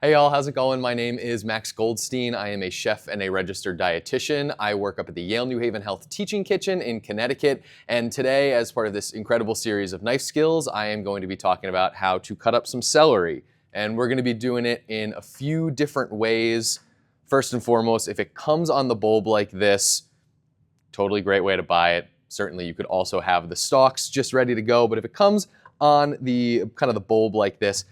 Hey y'all, how's it going? My name is Max Goldstein. I am a chef and a registered dietitian. I work up at the Yale New Haven Health Teaching Kitchen in Connecticut. And today, as part of this incredible series of knife skills, I am going to be talking about how to cut up some celery. And we're going to be doing it in a few different ways. First and foremost, if it comes on the bulb like this, totally great way to buy it. Certainly you could also have the stalks just ready to go, but if it comes on the kind of the bulb like this,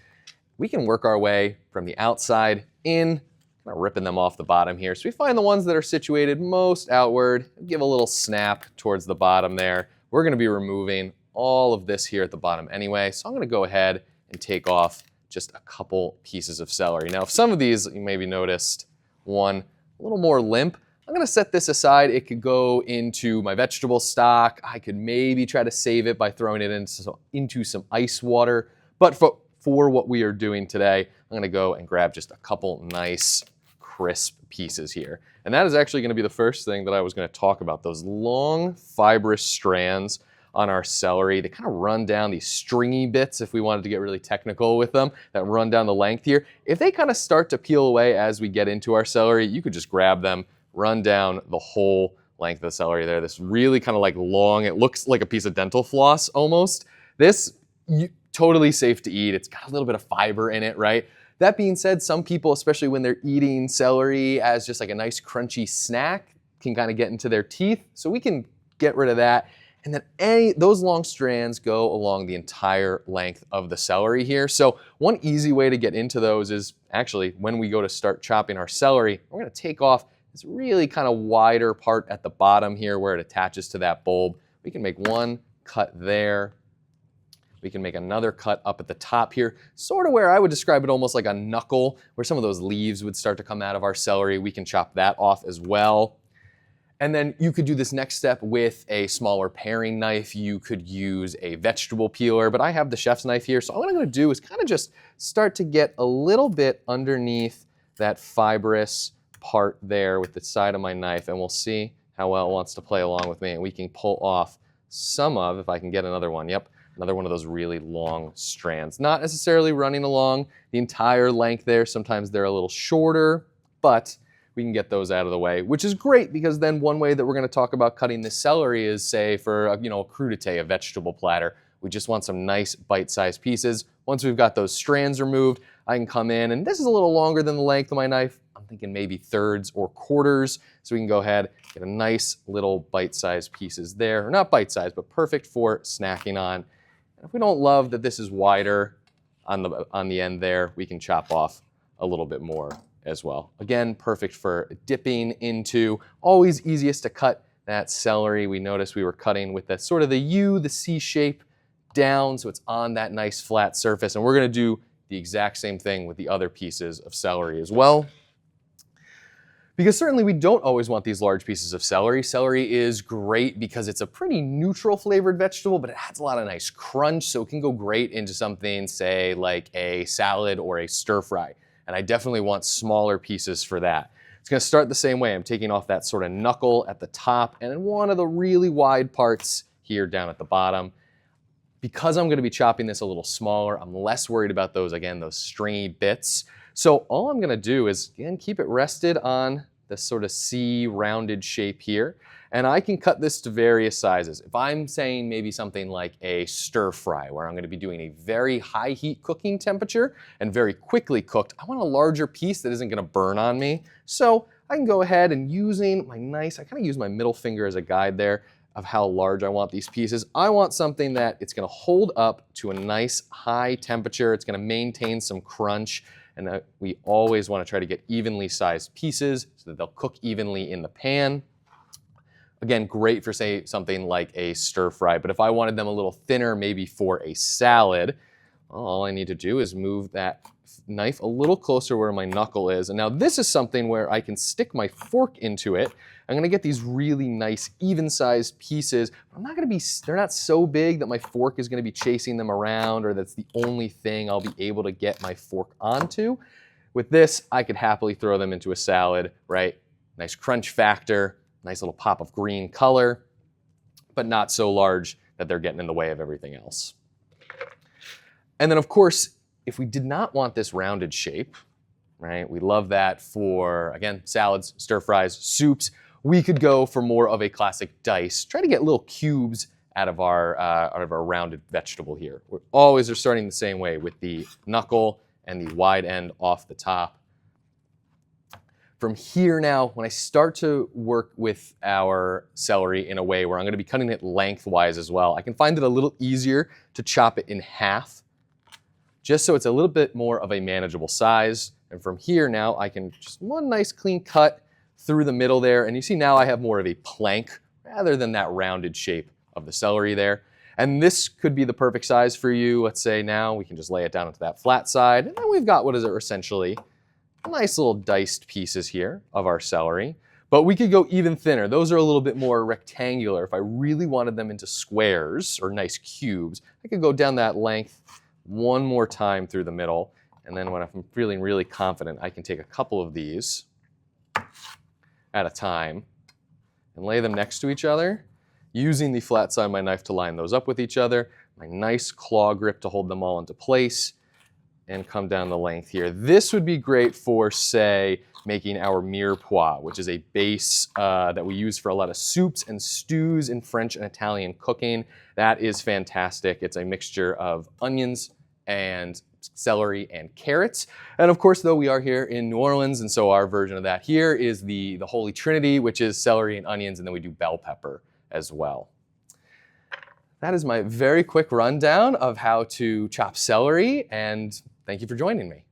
we can work our way from the outside in, kind of ripping them off the bottom here. So we find the ones that are situated most outward, give a little snap towards the bottom there. We're gonna be removing all of this here at the bottom anyway. So I'm gonna go ahead and take off just a couple pieces of celery. Now, if some of these, you maybe noticed one a little more limp, I'm gonna set this aside. It could go into my vegetable stock. I could maybe try to save it by throwing it into some ice water. But for what we are doing today, I'm gonna go and grab just a couple nice crisp pieces here. And that is actually gonna be the first thing that I was gonna talk about, those long fibrous strands on our celery. They kind of run down these stringy bits, if we wanted to get really technical with them, that run down the length here. If they kind of start to peel away as we get into our celery, you could just grab them, run down the whole length of the celery there. This really kind of like long, it looks like a piece of dental floss almost. This, totally safe to eat. It's got a little bit of fiber in it, right? That being said, some people, especially when they're eating celery as just like a nice crunchy snack, can kind of get into their teeth. So we can get rid of that. And then those long strands go along the entire length of the celery here. So one easy way to get into those is actually when we go to start chopping our celery, we're gonna take off this really kind of wider part at the bottom here where it attaches to that bulb. We can make one cut there. We can make another cut up at the top here, sort of where I would describe it almost like a knuckle, where some of those leaves would start to come out of our celery. We can chop that off as well. And then you could do this next step with a smaller paring knife. You could use a vegetable peeler, but I have the chef's knife here. So all I'm gonna do is kind of just start to get a little bit underneath that fibrous part there with the side of my knife, and we'll see how well it wants to play along with me. And we can pull off some of, if I can get another one, yep. Another one of those really long strands. Not necessarily running along the entire length there. Sometimes they're a little shorter, but we can get those out of the way, which is great because then one way that we're gonna talk about cutting this celery is, say, for a crudité, a vegetable platter. We just want some nice bite-sized pieces. Once we've got those strands removed, I can come in, and this is a little longer than the length of my knife. I'm thinking maybe thirds or quarters. So we can go ahead, get a nice little bite-sized pieces there. Or not bite-sized, but perfect for snacking on. If we don't love that this is wider on the end there, we can chop off a little bit more as well. Again, perfect for dipping into. Always easiest to cut that celery. We noticed we were cutting with that sort of the U, the C shape down, so it's on that nice flat surface. And we're gonna do the exact same thing with the other pieces of celery as well. Because certainly we don't always want these large pieces of celery. Celery is great because it's a pretty neutral flavored vegetable, but it adds a lot of nice crunch, so it can go great into something, say, like a salad or a stir fry. And I definitely want smaller pieces for that. It's gonna start the same way. I'm taking off that sort of knuckle at the top and then one of the really wide parts here down at the bottom. Because I'm gonna be chopping this a little smaller, I'm less worried about those, again, those stringy bits. So all I'm gonna do is, again, keep it rested on this sort of C rounded shape here. And I can cut this to various sizes. If I'm saying maybe something like a stir fry, where I'm gonna be doing a very high heat cooking temperature and very quickly cooked, I want a larger piece that isn't gonna burn on me. So I can go ahead and using my I kind of use my middle finger as a guide there of how large I want these pieces. I want something that it's gonna hold up to a nice high temperature. It's gonna maintain some crunch. And we always want to try to get evenly sized pieces so that they'll cook evenly in the pan. Again, great for, say, something like a stir fry, but if I wanted them a little thinner, maybe for a salad, well, all I need to do is move that knife a little closer where my knuckle is. And now this is something where I can stick my fork into it. I'm gonna get these really nice, even-sized pieces. They're not so big that my fork is gonna be chasing them around or that's the only thing I'll be able to get my fork onto. With this, I could happily throw them into a salad, right? Nice crunch factor, nice little pop of green color, but not so large that they're getting in the way of everything else. And then of course, if we did not want this rounded shape, right? We love that for, again, salads, stir fries, soups. We could go for more of a classic dice. Try to get little cubes out of our rounded vegetable here. We always are starting the same way with the knuckle and the wide end off the top. From here now, when I start to work with our celery in a way where I'm going to be cutting it lengthwise as well, I can find it a little easier to chop it in half, just so it's a little bit more of a manageable size. And from here now, I can just one nice clean cut through the middle there. And you see now I have more of a plank rather than that rounded shape of the celery there. And this could be the perfect size for you. Let's say now we can just lay it down onto that flat side. And then we've got what is essentially nice little diced pieces here of our celery. But we could go even thinner. Those are a little bit more rectangular. If I really wanted them into squares or nice cubes, I could go down that length one more time through the middle. And then when I'm feeling really confident, I can take a couple of these at a time and lay them next to each other, using the flat side of my knife to line those up with each other, my nice claw grip to hold them all into place, and come down the length here. This would be great for, say, making our mirepoix, which is a base that we use for a lot of soups and stews in French and Italian cooking. That is fantastic. It's a mixture of onions and celery and carrots. And of course, though, we are here in New Orleans, and so our version of that here is the Holy Trinity, which is celery and onions, and then we do bell pepper as well. That is my very quick rundown of how to chop celery, and thank you for joining me.